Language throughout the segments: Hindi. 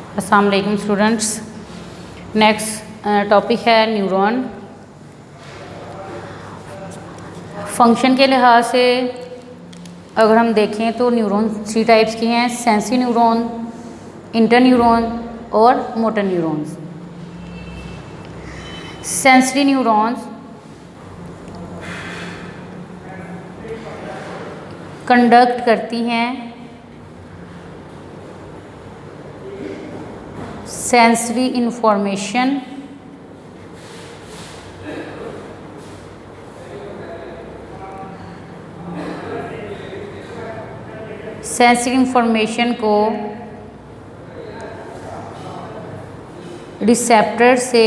अस्सलाम वालेकुम स्टूडेंट्स। नेक्स्ट टॉपिक है न्यूरॉन। फंक्शन के लिहाज से अगर हम देखें तो न्यूरॉन 3 टाइप्स की हैं, सेंसरी न्यूरॉन, इंटर न्यूरॉन और motor neurons. Sensory neurons conduct करती हैं सेंसरी इंफॉर्मेशन को रिसेप्टर से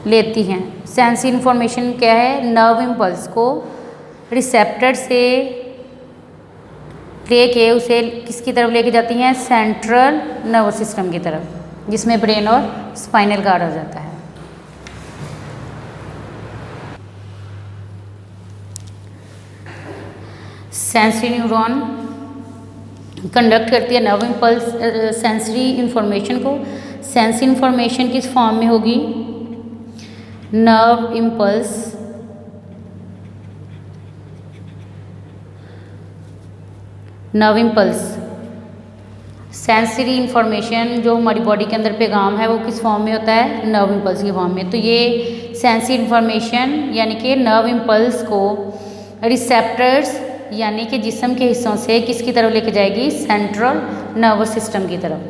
लेती हैं। सेंसरी इंफॉर्मेशन क्या है? नर्व इम्पल्स को रिसेप्टर से लेके उसे किसकी तरफ लेके जाती हैं? सेंट्रल नर्वस सिस्टम की तरफ, जिसमें ब्रेन और स्पाइनल गार्ड आ जाता है। सेंसरी न्यूरॉन कंडक्ट करती है नर्व इम्पल्स सेंसरी इंफॉर्मेशन को। सेंसरी इंफॉर्मेशन किस फॉर्म में होगी? नर्व इम्पल्स सेंसरी इंफॉर्मेशन जो हमारी बॉडी के अंदर पैगाम है वो किस फॉर्म में होता है? नर्व इम्पल्स की फॉर्म में। तो ये सेंसरी इंफॉर्मेशन यानी कि नर्व इम्पल्स को रिसेप्टर्स यानी कि जिस्म के हिस्सों से किसकी तरफ लेके जाएगी? सेंट्रल नर्वस सिस्टम की तरफ,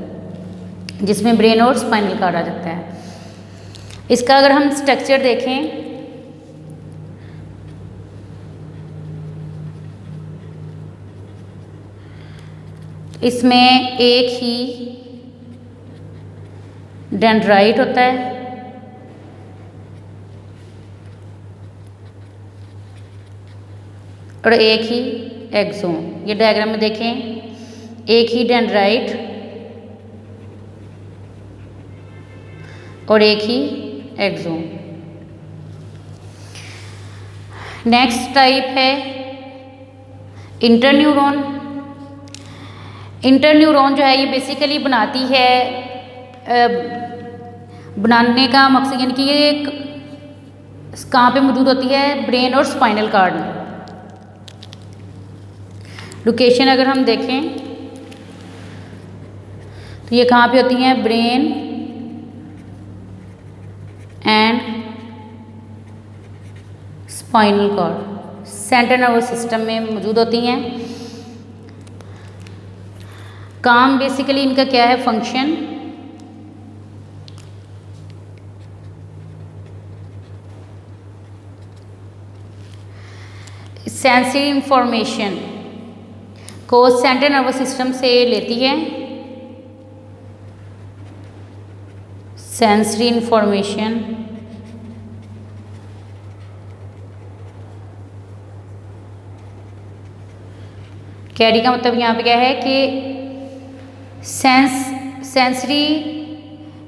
जिसमें ब्रेन और स्पाइनल कार्ड आ जाता है। इसका अगर हम स्ट्रक्चर देखें इसमें एक ही डेंड्राइट होता है और एक ही एक्सोन। ये डायग्राम में देखें, एक ही डेंड्राइट और एक ही एक्सोन। नेक्स्ट टाइप है इंटरन्यूरॉन। इंटरन्यूरॉन जो है ये बेसिकली बनाती है बनाने का मकसद यानी कि ये कहाँ पे मौजूद होती है? ब्रेन और स्पाइनल कार्ड में। लोकेशन अगर हम देखें तो ये कहाँ पे होती हैं? Brain and spinal cord, central nervous system में मौजूद होती हैं। काम बेसिकली इनका क्या है? फंक्शन सेंसरी इंफॉर्मेशन को सेंट्रल नर्वस सिस्टम से लेती है। सेंसरी इंफॉर्मेशन कैरी का मतलब यहाँ पे क्या है कि sensory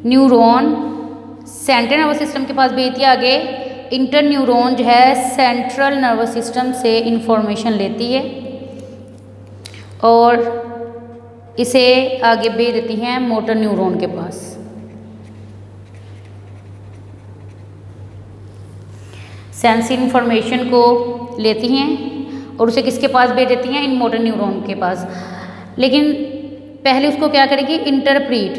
neuron central nervous system के पास भेजती है। आगे इंटर न्यूरॉन जो है सेंट्रल नर्वस सिस्टम से इंफॉर्मेशन लेती है और इसे आगे भेज देती हैं मोटर न्यूरॉन के पास। सेंसरी इंफॉर्मेशन को लेती हैं और उसे किसके पास भेज देती हैं? इन मोटर न्यूरॉन के पास। लेकिन पहले उसको क्या करेगी? इंटरप्रीट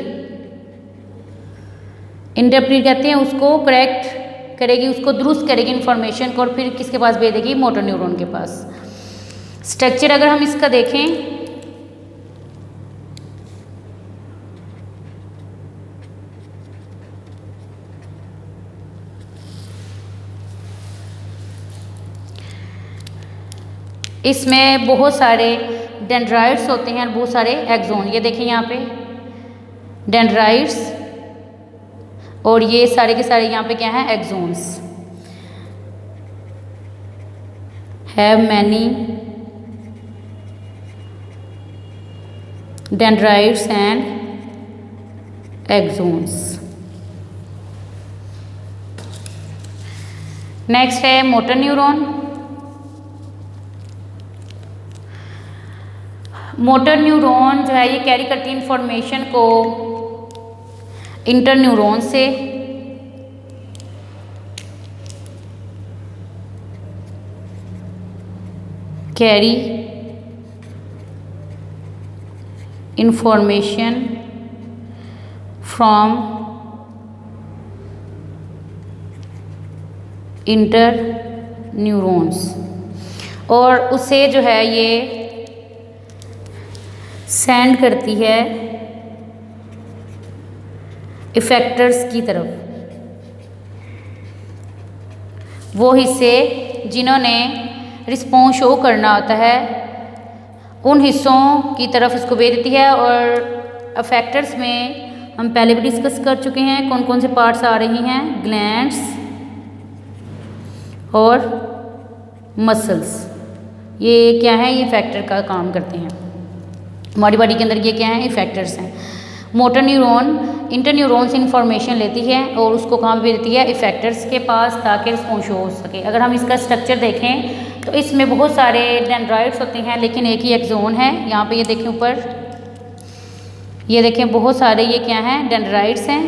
कहते हैं, उसको करेक्ट करेगी, उसको दुरुस्त करेगी इंफॉर्मेशन को और फिर किसके पास भेज देगी? मोटर न्यूरॉन के पास। स्ट्रक्चर अगर हम इसका देखें इसमें बहुत सारे डेंड्राइट्स होते हैं और बहुत सारे एक्सोन। ये देखें यहाँ पे डेंड्राइट्स और ये सारे के सारे यहाँ पे क्या हैं? Exons. Have many dendrites and exons. Next है मोटर न्यूरॉन। मोटर न्यूरॉन जो है ये कैरी करती है इंफॉर्मेशन को इंटर न्यूरॉन से, carry information from inter neurons, और उसे जो है ये सेंड करती है इफेक्टर्स की तरफ। वो हिस्से जिन्होंने रिस्पॉन्स शो करना होता है उन हिस्सों की तरफ इसको भेज देती है। और अफेक्टर्स में हम पहले भी डिस्कस कर चुके हैं कौन कौन से पार्ट्स आ रही हैं, ग्लैंड्स और मसल्स। ये क्या है, ये इफेक्टर का काम करते हैं हमारी बॉडी के अंदर। ये क्या है, इफेक्टर्स हैं। मोटर न्यूरॉन इंटर न्यूरॉन से इंफॉर्मेशन लेती है और उसको कहाँ भेज देती है, इफेक्टर्स के पास, ताकि रिस्पॉन्स शो हो सके। अगर हम इसका स्ट्रक्चर देखें तो इसमें बहुत सारे डेंड्राइट्स होते हैं लेकिन एक ही एक्सोन है। यहाँ पे ये देखें ऊपर, ये देखें बहुत सारे ये क्या हैं, डेंड्राइट्स हैं,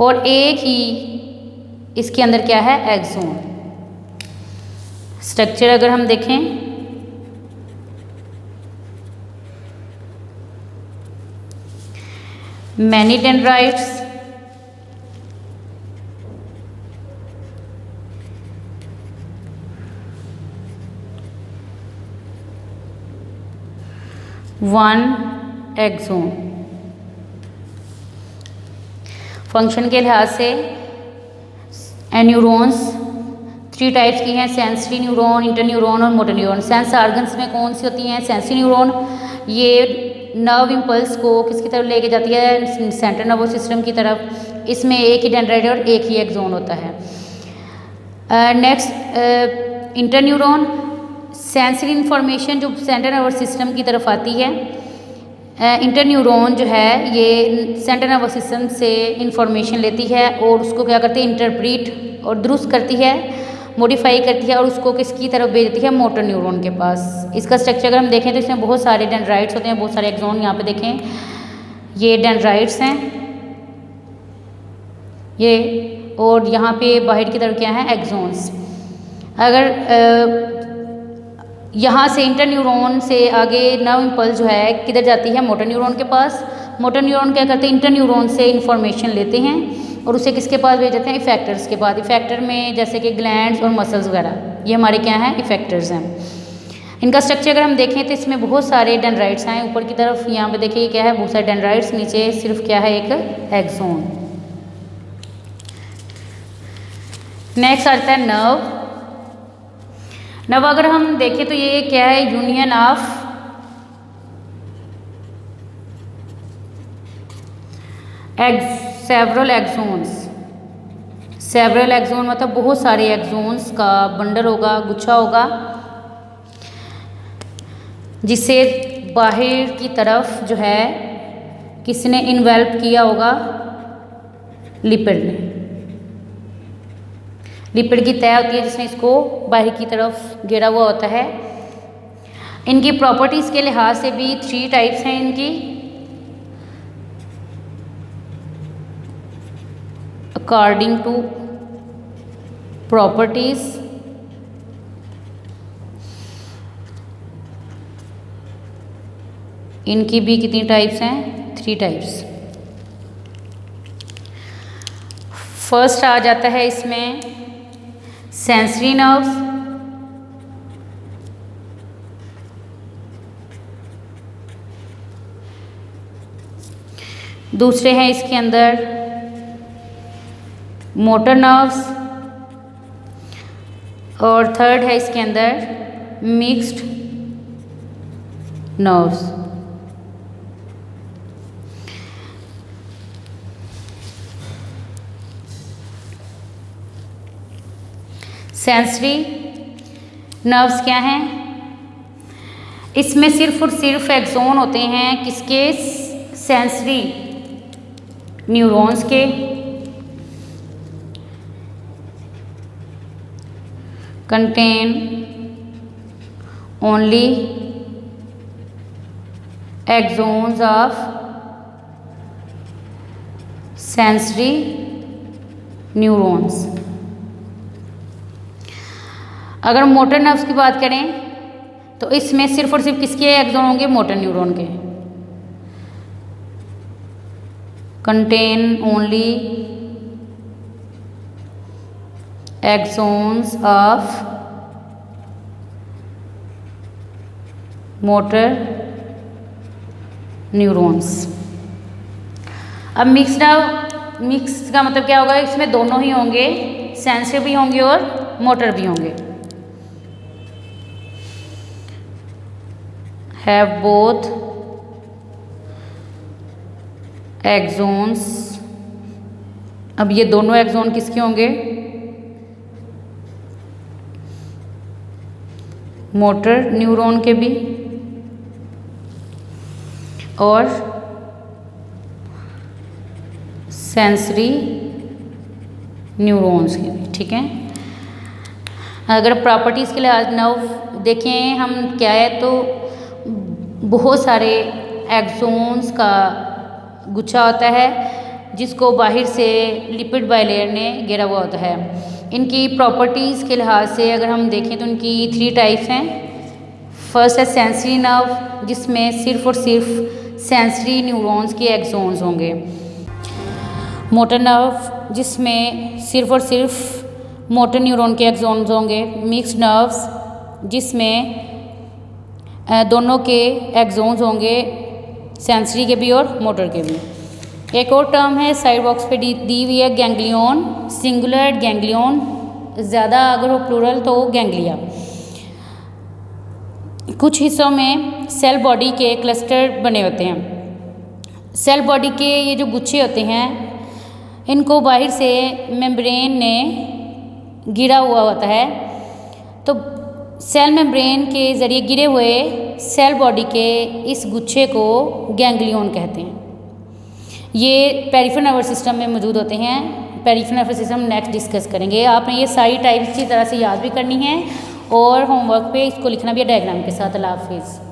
और एक ही इसके अंदर क्या है, एक्सोन। स्ट्रक्चर अगर हम देखें, many dendrites, one axon. Function के लिहाज से न्यूरॉन्स 3 टाइप्स की हैं, सेंसरी न्यूरॉन, इंटर न्यूरॉन और मोटर न्यूरॉन। सेंस ऑर्गन्स में कौन सी होती हैं, सेंसरी न्यूरॉन, ये नर्व इम्पल्स को किसकी तरफ लेके जाती है, सेंट्रल नर्वस सिस्टम की तरफ। इसमें एक ही डेंड्राइट और एक ही एक्सोन होता है। Next inter neuron, sensory information जो सेंट्रल नर्वस सिस्टम की तरफ आती है। इंटर न्यूरॉन जो है ये सेंट्रल नर्वस सिस्टम से इंफॉर्मेशन लेती है और उसको क्या करती है, इंटरप्रीट और दुरुस्त करती है, मॉडिफाई करती है और उसको किसकी तरफ भेज देती है, मोटर न्यूरॉन के पास। इसका स्ट्रक्चर अगर हम देखें तो इसमें बहुत सारे डेंड्राइट्स होते हैं, बहुत सारे एक्सोन। यहाँ पे देखें ये डेंड्राइट्स हैं ये, और यहाँ पे बाहर की तरफ क्या है, एक्सोन्स। अगर यहाँ से इंटर न्यूरॉन से आगे नर्व इम्पल्स जो है किधर जाती है, मोटर न्यूरॉन के पास। मोटर न्यूरॉन क्या करते हैं, इंटर न्यूरॉन से इंफॉर्मेशन लेते हैं और उसे किसके पास भेज देते हैं, इफेक्टर्स के पास। इफेक्टर में जैसे कि ग्लैंड्स और मसल्स वगैरह, ये हमारे क्या हैं, इफेक्टर्स हैं। इनका स्ट्रक्चर अगर हम देखें तो इसमें बहुत सारे डेंड्राइट्स हैं। ऊपर की तरफ यहाँ पे देखिए क्या है, बहुत सारे डेंड्राइट्स, नीचे सिर्फ क्या है, एक एक्सोन। नेक्स्ट आता है नर्व। नर्व अगर हम देखें तो ये क्या है, union of several axons. Several axon मतलब बहुत सारे एक्सोन्स का बंडल होगा, गुच्छा होगा, जिसे बाहर की तरफ जो है किसने इन्वेल्प किया होगा, लिपिड ने। लिपिड की तय होती है जिसने इसको बाहर की तरफ घेरा हुआ होता है। इनकी प्रॉपर्टीज़ के लिहाज से भी 3 टाइप्स हैं इनकी। अकॉर्डिंग टू प्रॉपर्टीज, इनकी भी कितनी टाइप्स हैं, 3 टाइप्स। फर्स्ट आ जाता है इसमें सेंसरी नर्व्स, दूसरे हैं इसके अंदर मोटर नर्व्स, और थर्ड है इसके अंदर मिक्स्ड नर्व्स। सेंसरी नर्व्स क्या हैं, इसमें सिर्फ और सिर्फ एक्सोन होते हैं किसके, सेंसरी न्यूरॉन्स के। contain only exons of sensory neurons. अगर मोटर नर्व्स की बात करें तो इसमें सिर्फ और सिर्फ किसके एक्सोन होंगे? मोटर न्यूरॉन के। Contain only exons of motor neurons. अब मिक्स का मतलब क्या होगा? इसमें दोनों ही होंगे, सेंसरी भी होंगे और मोटर भी होंगे। Have both exons. अब ये दोनों एक्सोन किसके होंगे? मोटर न्यूरॉन के भी और सेंसरी न्यूरॉन्स के भी। ठीक है। अगर प्रॉपर्टीज़ के लिए नर्व देखें हम क्या है तो बहुत सारे एक्सोन्स का गुच्छा होता है जिसको बाहर से लिपिड बाइलेयर ने घेरा हुआ होता है। इनकी प्रॉपर्टीज़ के लिहाज से अगर हम देखें तो इनकी 3 टाइप्स हैं। फर्स्ट है सेंसरी नर्व जिसमें सिर्फ और सिर्फ सेंसरी न्यूरॉन्स के एक्सोन्स होंगे। मोटर नर्व जिसमें सिर्फ और सिर्फ मोटर न्यूरॉन के एक्सोन्स होंगे। मिक्स्ड नर्व्स जिसमें दोनों के एक्सोन्स होंगे, सेंसरी के भी और मोटर के भी। एक और टर्म है साइड बॉक्स पे दी हुई है गैंग्लियन, सिंगुलर गैंग्लियन, ज़्यादा अगर हो प्लूरल तो गैंग्लिया। कुछ हिस्सों में सेल बॉडी के क्लस्टर बने होते हैं। सेल बॉडी के ये जो गुच्छे होते हैं इनको बाहर से मेम्ब्रेन ने घिरा हुआ होता है। तो सेल मेम्ब्रेन के ज़रिए गिरे हुए सेल बॉडी के इस गुच्छे को गैंग्लियन कहते हैं। ये पेरिफेरल नर्वस सिस्टम में मौजूद होते हैं। Peripheral nervous system next discuss करेंगे। आपने ये सारी टाइप्स अच्छी तरह से याद भी करनी है और होमवर्क पे इसको लिखना भी है डायग्राम के साथ। अल्लाह हाफिज़।